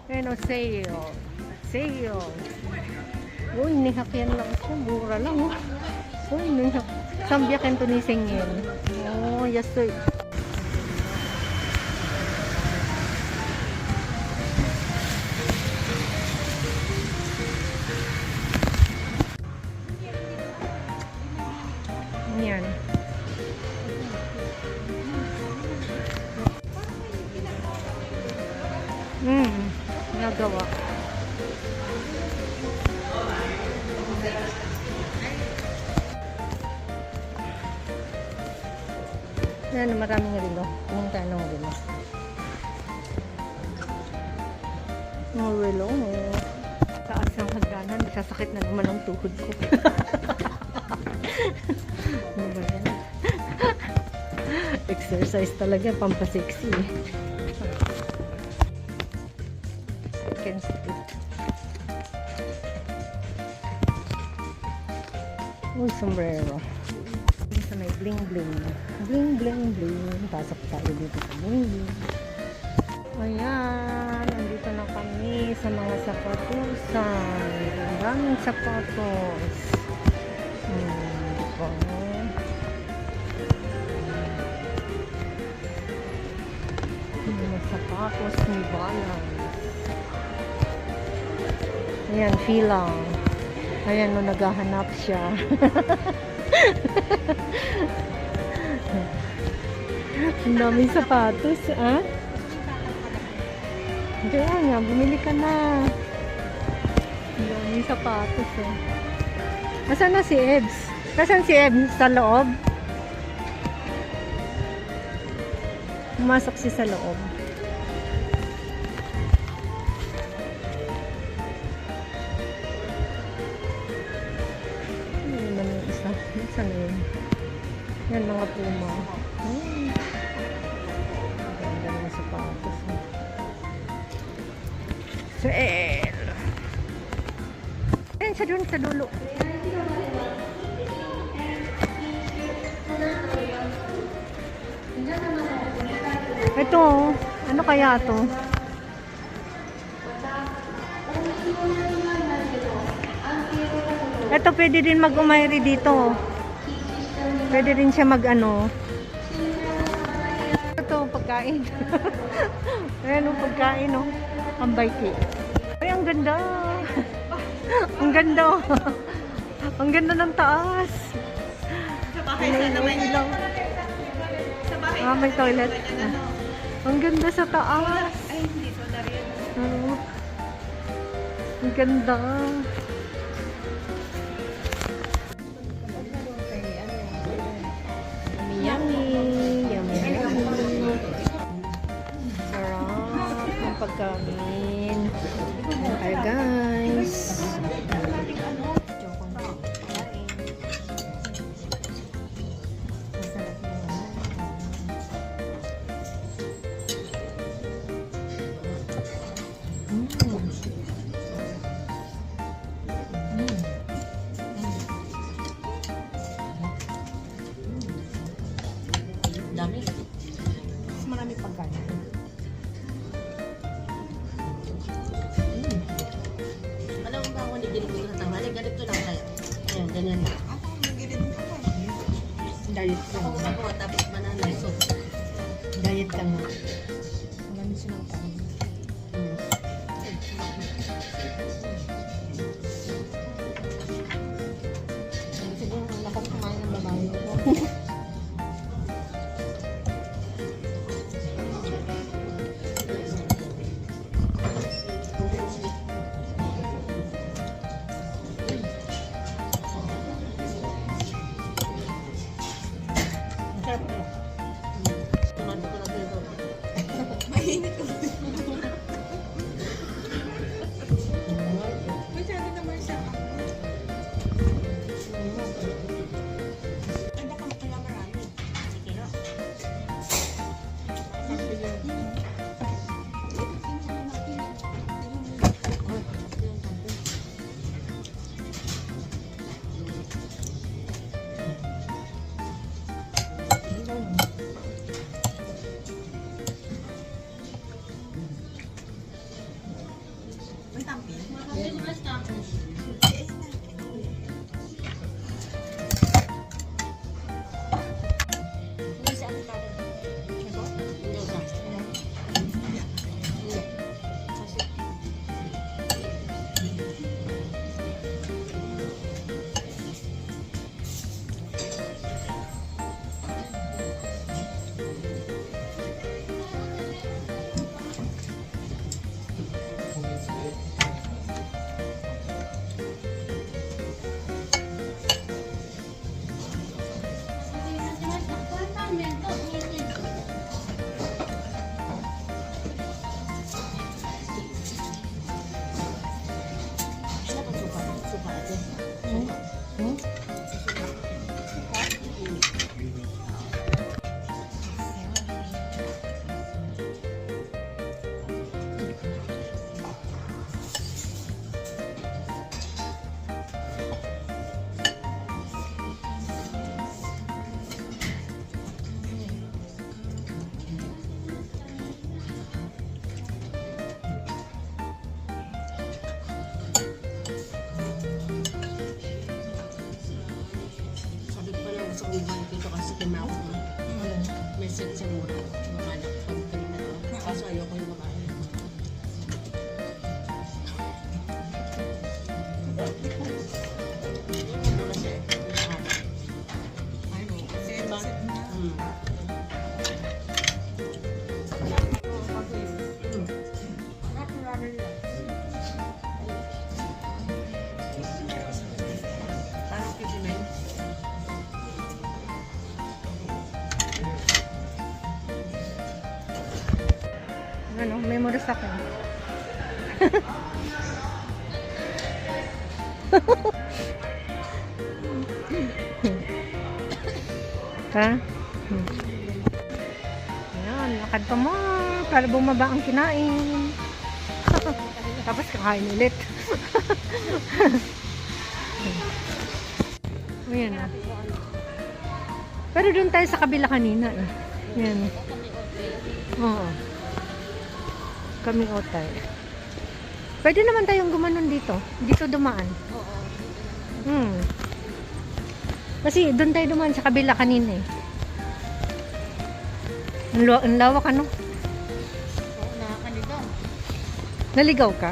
Ayan o, sale. Sale. Uy, nihakyan lang siya. Mura lang o. Uy, nihak. Sambyakin to ni Singin. Oh, yes sir. Yan. Nagawa. Yan, maraming rilo. Pumunta ng rilo. Mga rilo. Taas ng hagdanan. Sasakit na naman ang tuhod ko. Ano ba yan? Exercise talaga. Pampasexy. Second street. Uy, sombrero. Sa may bling bling. Bling bling bling. Pasok tayo dito sa bling bling. Ayan. Nandito na kami sa mga sapatusan. Ang daming sapatos. Mga sapatos ni Balance. Ayan, fila. Ayan, no, naghahanap siya. Ang daming sapatos, ah? Kaya nga, bumili ka na. Ang daming sapatos, eh. Nasaan na si Ebs? Nasaan si Ebs? Sa loob? Pumasok siya sa loob. Ano naman yung isa? Saan na yun? Yan, mga puma. Ganda mga sapatos. Sale! Ayan, siya doon sa dulo. Ito, ano kaya to? Ito, pwede din mag-umayri dito. Pwede rin siya mag-ano. Ito, pagkain. Ayan o, pagkain o. Ang baiki. Ay, ang ganda. Ang ganda. Ang ganda ng taas. Sa bahay sana may ilaw. Sa bahay. May toilet. Ang ganda sa taas. Ay, hindi. So, nariyan. Ang ganda. Yummy. Yummy. Yummy. Sarap ng pagkain. Hi guys. Dami. Mas marami pagkain. Alam mo ba ako hindi ganito sa tanghali? Ganito lang tayo. Ayan, ganyan lang. Ako, nagilid ka pa. Diet ka. Ako gumagawa tapos mananay. So, Diet ka nga. marami silang tayo. Siguro lakas kumain ng babae ko. Sarap ito. Tomato ko na dito. Sabi ko pala gusto kong balik dito kasi kimaw ko. May set sa mura. Mga anak pag kanina to. Kaso ayoko yung makain. Mura siya eh. Diba? Parang 59. Ano, memories ako. Ha? Ayan, lakad pa mo. Para bumaba ang kinain. Tapos kakain ulit. Ayan o. Pero doon tayo sa kabila kanina eh. Ayan. Oo. Kami otay. Pwede naman tayong gumanon dito. Dito dumaan. Oo. Kasi doon tayo dumaan sa kabila kanina eh. Ang lawak ano? Oo, nakakaligaw. Naligaw ka?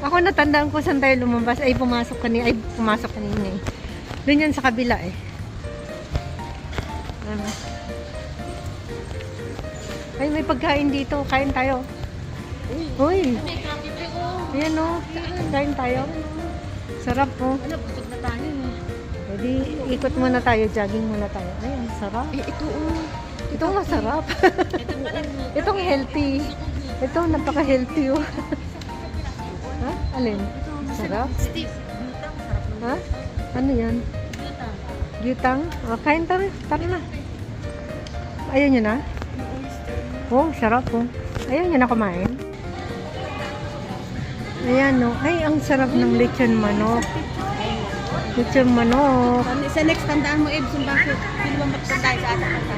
Ako natandaan ko saan tayo lumabas. Ay pumasok kanina eh. Doon yan sa kabila eh. Ano? Ay may pagkain dito. Kain tayo. Uy. May kape pe ko. Ayan o. Kain tayo. Sarap po. Ano, busog na tayo. Pwede ikot muna tayo. Jogging muna tayo. Ay, ang sarap. Ito Itong masarap. Ito pala. Itong healthy. Ito, napaka-healthy oh. Ha? Alin? Sarap? Steve. Butang, sarap ng Ha? Ano yan? butang. Gyutang? Oh, kain tayo. Tara na. Ayaw nyo na? Oh, sarap oh. Ayaw nyo na kumain? Ayan oh. Ay, ang sarap ng lechon manok. Lechon manok. Sa next tandaan mo, Ebs, yung bakit? Sino bang magtandaan sa ating kanta?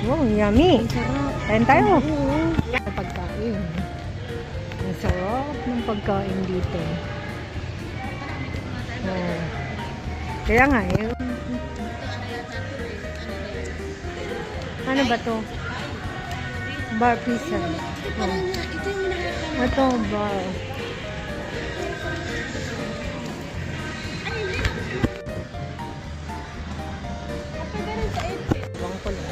Oh, yummy. Kain tayo. Pagkain. Ang sarap ng pagkain dito. Oh. Kaya nga eh. Ano ba to? Bar pizza. Oh. Ito yung nakakaligaw. Ito, bar. Bang ko lang.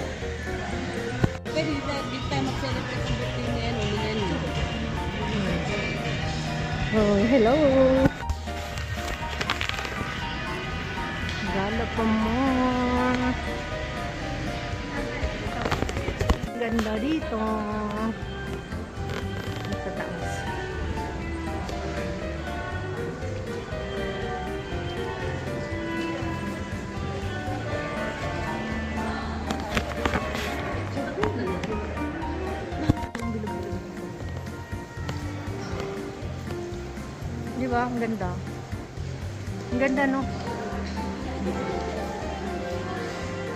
Pwede di tayo mag-celebrate ng birthday na yan, ulit yan. Oh, hello. Gala pa mo. Ganda dito. Sa taas. Di ba? Ang ganda. Ang ganda, no?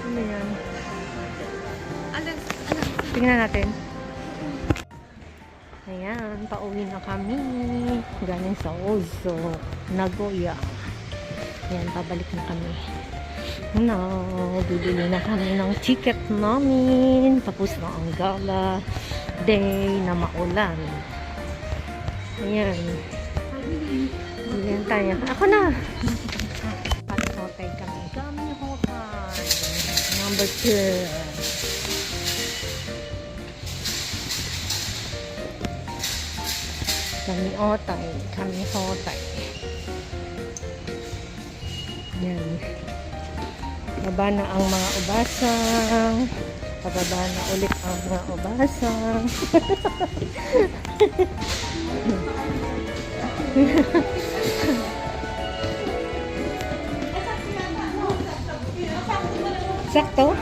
Ano yan? Alas, Tingnan natin. Ayan, pauwi na kami. Galing sa Ozo, Nagoya. Ayan, pabalik na kami. Now, bibili na kami ng ticket namin. Tapos na ang gala day na maulan. Ayan. Ayan tayo. Ako na! Hotay kami. Kami hotay. Number 2. Kami otay. Kami hotay. Yan. Baba na ang mga ubasang. Pababa na ulit ang mga ubasang. Sakto?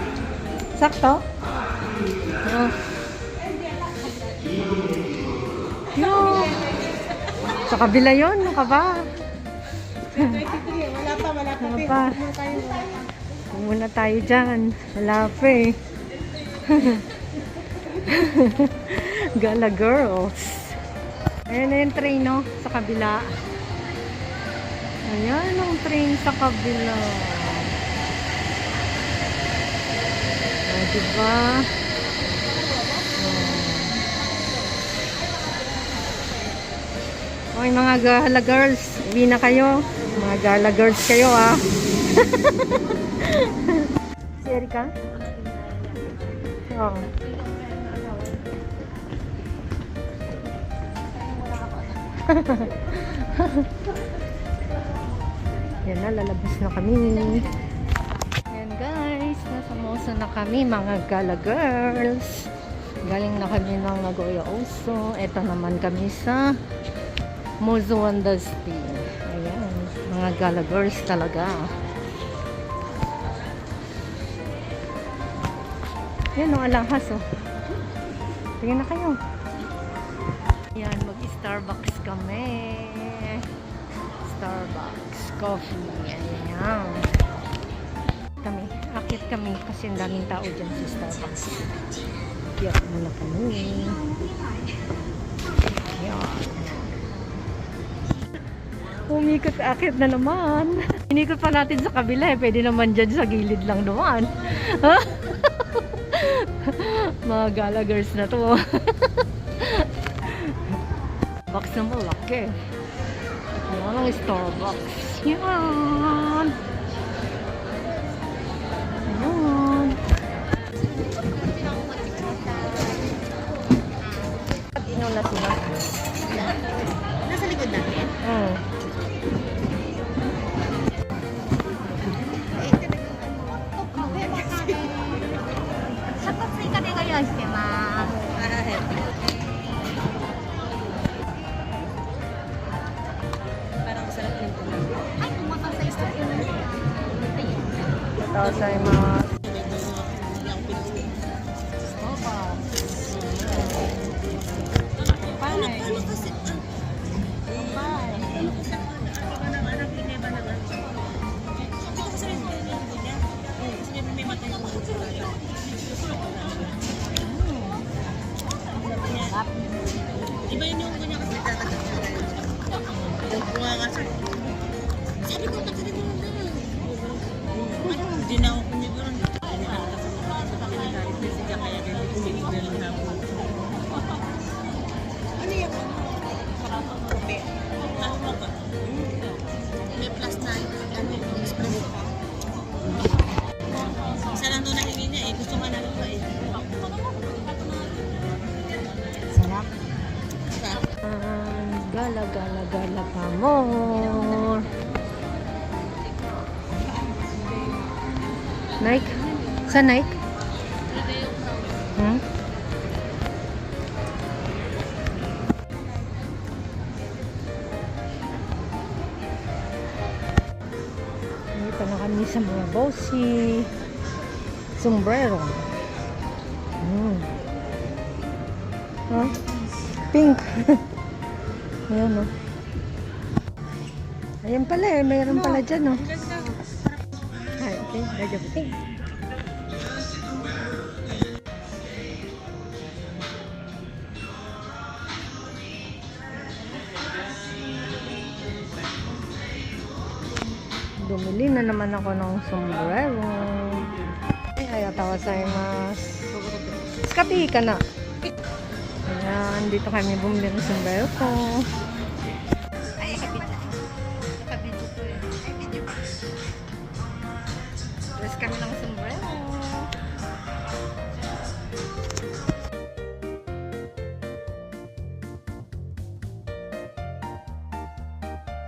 Sakto? Oh. No. Sa kabila yun, ano ka ba? Wala pa. Wala pa. Huwag muna tayo dyan. Wala pa eh. Gala girls. Ayan na yung train, no? Sa kabila. Ayan ang train sa kabila. Diba? Okay, mga gala girls, uwi na kayo. Mga gala girls kayo, ah. Si Erika? Oo. Yan na, lalabas na kami. Yan guys, nasa Moso na kami, mga gala girls. Galing na kami ng Nagoya Ozo. Ito naman kami sa Mozo Wondersti. Ayan, mga gala girls talaga. Yan ang alahas, oh. Tingnan na kayo. Ayan, mag-Starbucks kami. Starbucks coffee. Ayan. Akit kami kasi ang daming tao dyan sa Starbucks. Iyak muna kami. Ayan. Umikot-akit na naman. Inikot pa natin sa kabila eh. Pwede naman dyan sa gilid lang naman. Mga gala girls na to. Box na malaki. Ayan ang Starbucks. Yan. Ayan. Inulat sila. Nasa likod natin? Oo. Parang masarap yung tuloy. Itadakimasu. Paano kasi? Iba yun yung ganyan kasi bunga nga siya. Sabi ko, kasi mo na. Ano, hindi na ako kumiguran. Hindi na ako sa pakinagalit. Kasi kaya ganyan kumiguran na ako. Ano yan? Sarap ang kape. Ano ba? May plus na ano yung espresso pa. Isa lang doon nahingi niya eh. Gusto nga namin pa eh. Sarap. Gala, gala, gala pa more. Nike? Sa Nike? Hmm? Dito na kami sa mga bossy. Sombrero. Huh? Pink. Ayan, oh. Ayan pala eh. Mayroon pala dyan, oh. Ay, okay. Medyo pink. Bumili na naman ako ng sombrero. Ay, ayatawa saimasu. Skapi ka na. Ayan, dito kami bumili ng sombrero ko. Ay, nakabidyo ko eh. Ay, video. Dress kami ng sombrero.